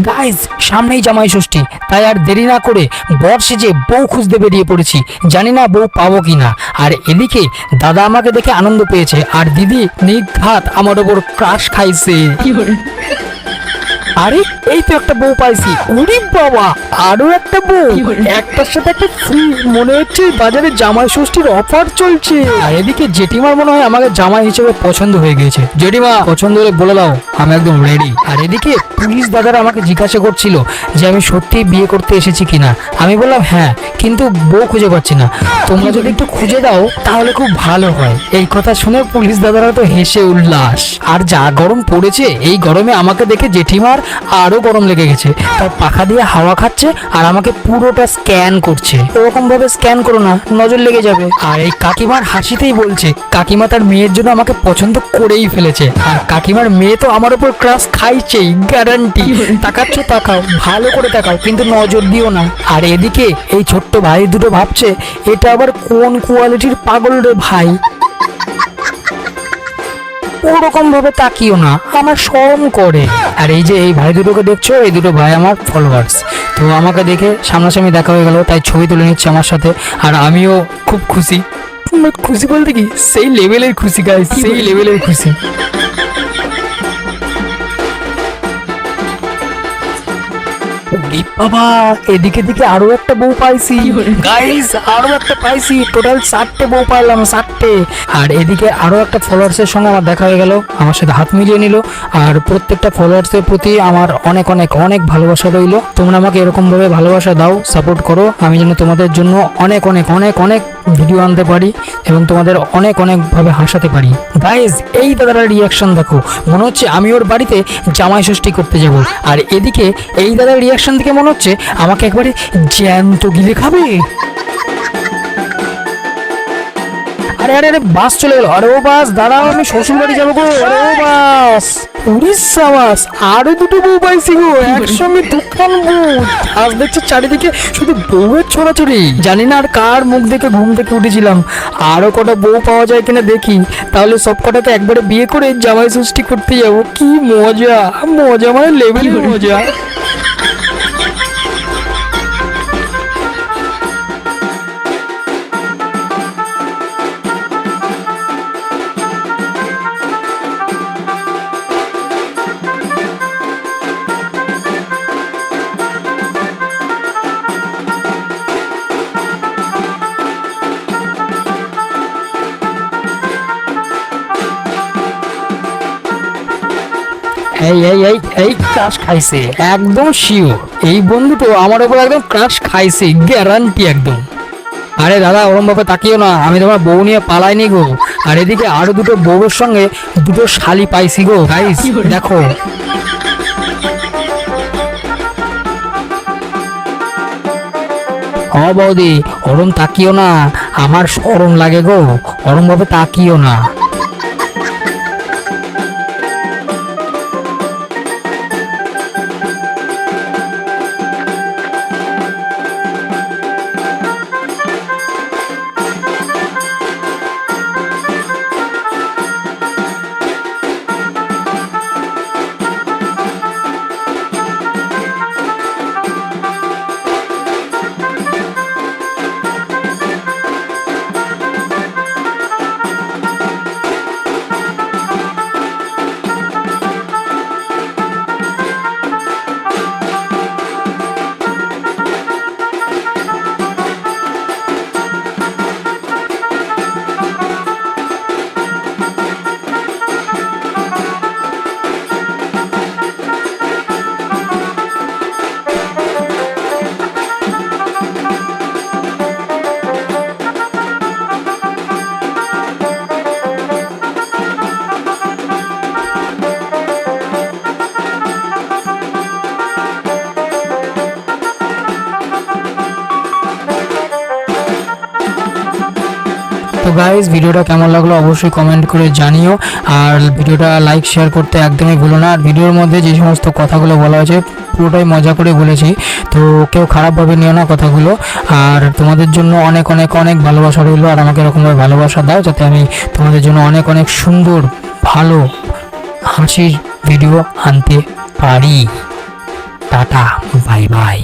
Guys সামনেই জামাই ষষ্ঠী, তাই আর দেরি না করে বর সেজে বউ খুঁজতে বেরিয়ে পড়েছি। জানি না বউ পাবো কিনা। আর এদিকে দাদা আমাকে দেখে আনন্দ পেয়েছে, আর দিদি নির্ঘাত আমার ওপর ক্রাশ খাইছে। আরে এই তো একটা বউ পাইছি। ওরে বাবা, আরো একটা বউ, একটার সাথে একটা ফ্রি। মনে হচ্ছে বাজারে জামাই ষষ্ঠীর অফার চলছে। আর এদিকে জেঠিমার মনে হয় আমাকে জামাই হিসেবে পছন্দ হয়ে গেছে। জেঠিমা, পছন্দ হলে বলে দাও, আমি একদম রেডি। আর এদিকে পুলিশ দাদারা আমাকে জিজ্ঞাসা করছিল যে আমি সত্যি বিয়ে করতে এসেছি কিনা। আমি বললাম হ্যাঁ, কিন্তু বউ খুঁজে পাচ্ছি না। তোমরা যদি একটু খুঁজে দাও তাহলে খুব ভালো হয়। এই কথা শুনে পুলিশ দাদারা তো হেসে উল্লাস। আর যা গরম পড়েছে, এই গরমে আমাকে দেখে জেঠিমার আরো গরম লেগে গেছে। তার পাখা দিয়ে হাওয়া খাচ্ছে আর আমাকে পুরোটা স্ক্যান করছে। এরকম ভাবে স্ক্যান করো না, নজর লেগে যাবে। আর এই কাকিমার হাসিতেই বলছে কাকিমা তার মেয়ের জন্য আমাকে পছন্দ করেই ফেলেছে। আর কাকিমার মেয়ে তো আমার উপর ক্রাশ খাইছেই, গ্যারান্টি। তাকাচ্ছ তাকাও, ভালো করে তাকাও, কিন্তু নজর দিও না। আর এদিকে এই ছোট্ট ভাই দুটো ভাবছে এটা আবার কোন কোয়ালিটির পাগল রে ভাই। ওরকম ভাবে তাকিও না, আমার শরম করে। আর এই যে এই ভাই দুটোকে দেখছো, এই দুটো ভাই আমার ফলোয়ার্স। তো আমাকে দেখে সামনাসামনি দেখা হয়ে গেল, তাই ছবি তুলে নিচ্ছে আমার সাথে। আর আমিও খুব খুশি। খুশি বলতে কি, সেই লেভেলের খুশি গাইস, সেই লেভেলের খুশি। বাবা, এদিকে দিকে আরো একটা বউ পাইছি গাইস, আরো একটা পাইছি। টোটাল 4টে বউ পাইলাম, 4টে। আর এদিকে আরো একটা ফলোয়ার্স এর সঙ্গে আমার দেখা হয়ে গেল, আমার সাথে হাত মিলিয়ে নিল। আর প্রত্যেকটা ফলোয়ার্স এর প্রতি আমার অনেক অনেক অনেক ভালোবাসা রইল। তোমরা আমাকে এরকম ভাবে ভালোবাসা দাও, সাপোর্ট করো, আমি যেন তোমাদের জন্য অনেক অনেক অনেক অনেক ভিডিও আনতে পারি এবং তোমাদের অনেক অনেক ভাবে হাসাতে পারি। গাইস, এই দাদার রিয়াকশন দেখো, মনে হচ্ছে আমি ওর বাড়িতে জামাই ষষ্ঠী করতে যাব। আর এদিকে এই দাদার রিয়াকশন থেকে মনে হচ্ছে আমাকে একবারে জ্যান্ত গিলে খাবে। আরে আরে আরে, বাস চলে গেল। আরে ও বাস, দাঁড়াও, আমি শ্বশুর বাড়ি যাবো গো। আরে ও বাস, উড়িষ্যা বাস। আরো দুটো বউ পাইছি গো, একসঙ্গে দুখান বউ। আজ দেখছি চারিদিকে শুধু বউয়ের ছড়াছড়ি। জানি না আর কার মুখ দেখে ঘুম থেকে উঠেছিলাম। আরো কটা বউ পাওয়া যায় কিনা দেখি, তাহলে সব কটাকে একবারে বিয়ে করে জামাই ষষ্ঠী করতে যাবো। কি মজা, মজা মানে লেভেলের মজা। এই এই এই এই ক্রাশ খাইছে, একদম শিওর। এই বন্ধুটো আমার উপর একদম ক্রাশ খাইছে, গ্যারান্টি একদম। আরে দাদা, ওরম ভাবে তাকিও না, আমি তোমার বউ নিয়ে পালাইনি গো। আর এদিকে আরো দুটো বউয়ের সঙ্গে দুটো শালি পাইছি গো গাইস, দেখো। ও বৌদি, ওরম তাকিও না, আমার শরম লাগে গো, ওরম ভাবে তাকিও না। তো গাইস, ভিডিওটা কেমন লাগলো অবশ্যই কমেন্ট করে জানিও। আর ভিডিওটা লাইক শেয়ার করতে একদমই ভুলো না। আর ভিডিওর মধ্যে যে সমস্ত কথাগুলো বলা হয়েছে পুরোটাই মজা করে বলেছি, তো কেউ খারাপভাবে নিও না কথাগুলো। আর তোমাদের জন্য অনেক অনেক অনেক ভালোবাসা রইলো। আর আমাকে এরকমভাবে ভালোবাসা দাও যাতে আমি তোমাদের জন্য অনেক অনেক সুন্দর ভালো হাসির ভিডিও আনতে পারি। Tata, bye bye.